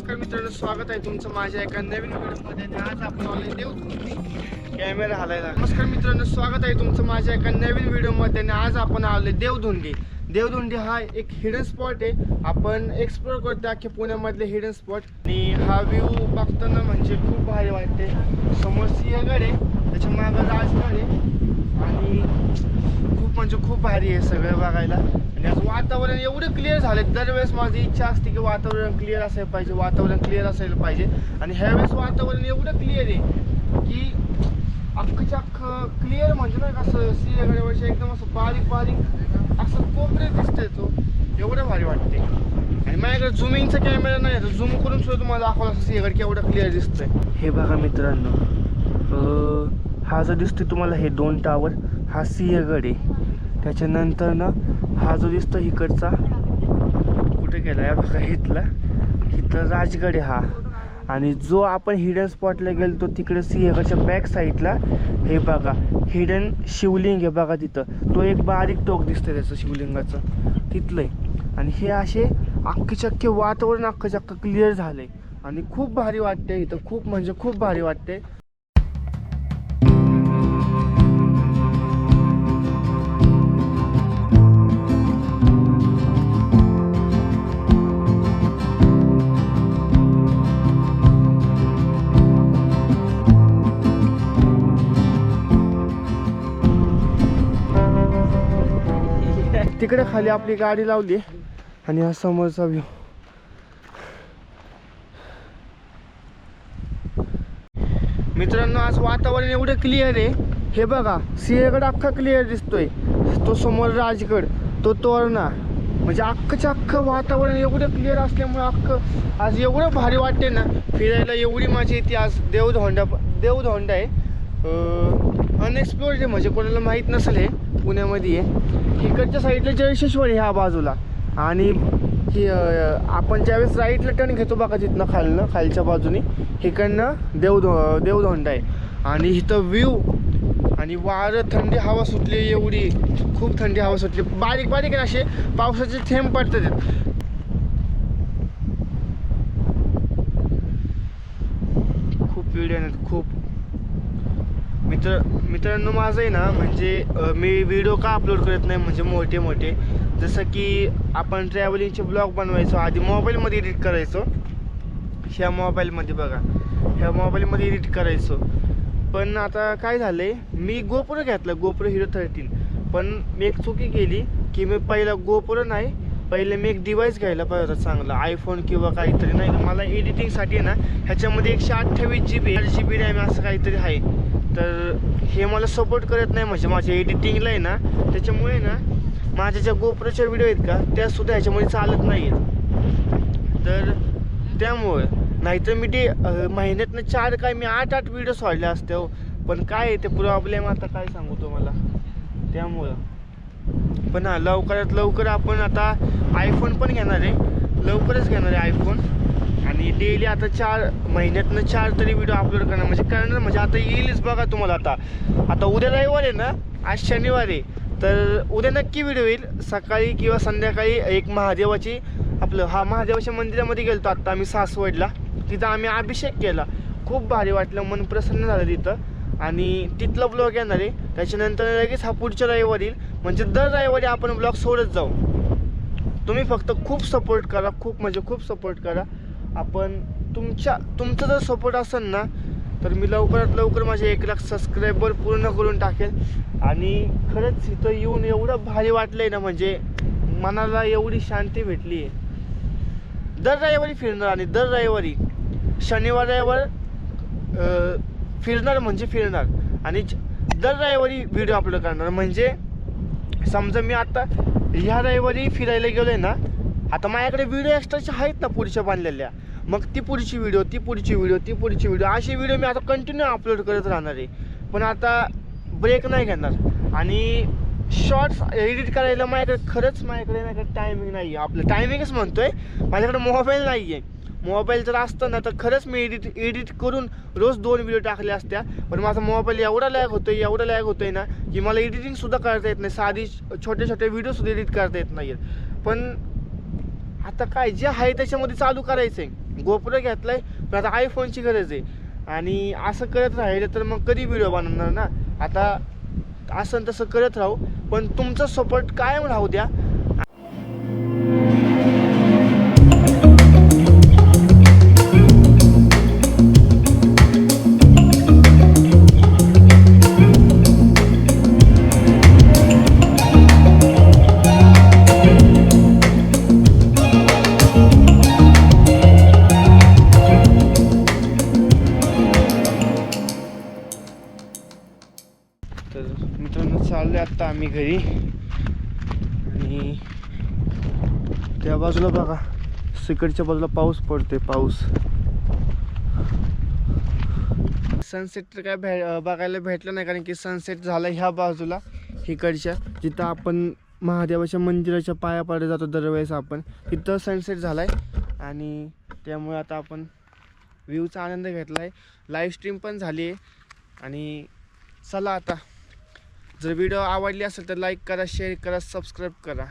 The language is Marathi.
नमस्कार मित्रांनो, स्वागत आहे तुमचं माझ्या एका नवीन व्हिडिओमध्ये. आज आपण आलोय देवधुंडी. कॅमेरा हलायला. नमस्कार मित्रांनो, स्वागत आहे तुमचं माझ्या एका नवीन व्हिडिओमध्ये. आज आपण आलोय देवधुंडी. देवधुंडी हा एक हिडन स्पॉट आहे. आपण एक्सप्लोर करतो अख्ख्या पुण्यामधले हिडन स्पॉट. आणि हा व्ह्यू बघताना म्हणजे खूप भारी वाटते. समोर सिंहगड आहे, त्याच्या मागं राजगड आहे आणि खूप भारी आहे सगळं बघायला. आणि आज वातावरण एवढं क्लिअर झालं. दरवेळेस माझी इच्छा असते की वातावरण क्लिअर असायला पाहिजे, वातावरण क्लिअर असायला पाहिजे. आणि ह्यावेळेस वातावरण एवढं क्लिअर आहे की अख्खच्या अख्खं क्लिअर म्हणजे नाही कसं सिंहगडावरच्या एकदम असं बारीक असं कोपरे दिसतंय. तो एवढं भारी वाटते. आणि माझ्याकडे झुमिंगचा कॅमेरा नाही आहे, झूम करून सुद्धा तुम्हाला दाखवला असं सिंहगड केवढं क्लिअर दिसतंय. हे बघा मित्रांनो, हा जो दिसतोय तुम्हाला हे 2 टावर, हा सिंहगड आहे. त्याच्यानंतर ना हा जो दिसतो इकडचा कुठे गेला आहे बघा, इथं राजगड आहे हा. आणि जो आपण हिडन स्पॉटला गेलो तिकडे सिंहगडच्या बॅक साईडला हे बघा हिडन शिवलिंग आहे बघा. तिथं तो एक बारीक टोक दिसतंय त्याचं शिवलिंगाचं, तिथलं आहे. आणि हे असे अख्खे अख्खे वातावरण अख्खं क्लिअर झालंय आणि खूप भारी वाटते इथं. खूप म्हणजे खूप भारी वाटते. तिकडे खाली आपली गाडी लावली आणि हा समोरचा व्ह्यू. मित्रांनो, आज वातावरण एवढं क्लिअर आहे. हे बघा सिंहगड अख्खा क्लिअर दिसतोय, तो समोर राजगड, तो तोरणा. म्हणजे अख्खं वातावरण एवढं क्लिअर असल्यामुळे अख्खं आज एवढं भारी वाटते ना फिरायला. एवढी मजा येते. आज देवधोंडा आहे, अनएक्सप्लोर्ड आहे. म्हणजे कोणाला माहीत नसेल हे पुण्यामध्ये आहे. इकडच्या साईडला जयशेश्वर ह्या बाजूला. आणि ही आपण ज्यावेळेस राईटला टर्न घेतो बघा तिथनं खालच्या बाजूने इकडनं देवधोंडा आहे. आणि इथं व्ह्यू आणि वारं, थंडी हवा सुटली, एवढी खूप थंडी हवा सुटली. बारीक बारीक असे पावसाचे थेंब पडतात. खूप व्हिडिओ आहेत खूप. मित्रांनो, माझं आहे ना म्हणजे मी व्हिडिओ का अपलोड करत नाही म्हणजे मोठे जसं की आपण ट्रॅव्हलिंगचे ब्लॉग बनवायचो आधी मोबाईलमध्ये एडिट करायचो. ह्या मोबाईलमध्ये बघा, ह्या मोबाईलमध्ये एडिट करायचो. पण आता काय झालं आहे, मी गोप्रो घेतला, गोप्रो Hero 13. पण मी एक चुकी केली की मी पहिला गोप्रो नाही, पहिले मी एक डिवाईस घ्यायला पाहिजे होता चांगला, आयफोन किंवा काहीतरी. नाही का, मला एडिटिंगसाठी ना ह्याच्यामध्ये 128 GB 8 GB रॅम असं काहीतरी आहे. तर हे मला सपोर्ट करत नाही म्हणजे माझ्या एडिटिंगला आहे ना. त्याच्यामुळे ना माझ्या ज्या गोप्रोच्या व्हिडिओ आहेत का त्यासुद्धा ह्याच्यामध्ये चालत नाही आहेत. तर त्यामुळं नाहीतर मी ते महिन्यातनं 4 काय मी 8 व्हिडिओ सोडले असते हो. पण काय आहे ते प्रॉब्लेम आता काय सांगू तुम्हाला. त्यामुळं पण हा लवकरात लवकर आपण आता आयफोन पण घेणार आहे, लवकरच घेणार आहे आयफोन. आणि डेली आता महिन्यातनं 4 तरी व्हिडिओ अपलोड करणार म्हणजे आता येईलच बघा तुम्हाला. आता उद्या रविवार आहे ना, आज शनिवार आहे. तर उद्या नक्की व्हिडिओ येईल सकाळी किंवा संध्याकाळी. एक महादेवाची महादेवाच्या मंदिरामध्ये गेलो आत्ता आम्ही सासवडला. तिथं आम्ही अभिषेक केला, खूप भारी वाटलं, मन प्रसन्न झालं तिथं. आणि तिथला ब्लॉग येणार आहे. त्याच्यानंतर लगेच हा पुढच्या रविवारी येईल. म्हणजे दर रविवारी आपण ब्लॉग सोडत जाऊ. तुम्ही फक्त खूप सपोर्ट करा, खूप सपोर्ट करा. आपण तुमचा जर सपोर्ट असेल ना तर मी लवकरात लवकर माझे 1 लाख सबस्क्रायबर पूर्ण करून टाकेल. आणि खरंच इथं येऊन एवढं भारी वाटलंय ना, म्हणजे मनाला एवढी शांती भेटली आहे. दर रविवारी फिरणार आणि दर रविवारी शनिवार रविवार फिरणार आणि दर रविवारी व्हिडिओ अपलोड करणार. म्हणजे समजा मी आता ह्या रविवारी फिरायला गेलो आहे ना, आता माझ्याकडे व्हिडिओ एक्स्ट्राचे आहेत ना पुढच्या बांधलेल्या, मग ती पुढची व्हिडिओ अशी व्हिडिओ मी आता कंटिन्यू अपलोड करत राहणार आहे. पण आता ब्रेक नाही घेणार. आणि शॉर्ट्स एडिट करायला माझ्याकडे नाही का टायमिंग नाही आहे. आपलं टायमिंगच म्हणतोय, माझ्याकडे मोबाईल नाही आहे. मोबाईल जर असतं ना तर खरंच मी एडिट करून रोज 2 व्हिडिओ टाकले असत्या. पण माझा मोबाईल एवढा लॅग होतोय ना की मला एडिटिंगसुद्धा करता येत नाही. साधी छोटे व्हिडिओसुद्धा एडिट करता येत नाही. पण आता काय जे आहे त्याच्यामध्ये चालू करायचं आहे. गोप्रो घेतलाय पण आता आयफोनची गरज आहे. आणि असं करत राहिलं तर मग कधी व्हिडिओ बनवणार ना. आता असं तसं करत राहू, पण तुमचा सपोर्ट कायम राहू द्या. तर मित्रांनो चाललोय आत्ता आम्ही घरी. आणि त्या बाजूला बघा, सिकडच्या बाजूला पाऊस पडतोय, पाऊस. सनसेट तर काय बघायला भेटलं नाही, कारण की सनसेट झाला ह्या बाजूला इकडच्या, जिथं आपण महादेवाच्या मंदिराच्या पाया पडत जातो दरवेळेस आपण, तिथं सनसेट झालाय. आणि त्यामुळे आता आपण व्ह्यूचा आनंद घेतलाय. लाईव्ह स्ट्रीम पण झाली आहे. आणि चला आता, जर व्हिडिओ आवडली असेल तर लाईक करा, शेअर करा, सबस्क्राईब करा.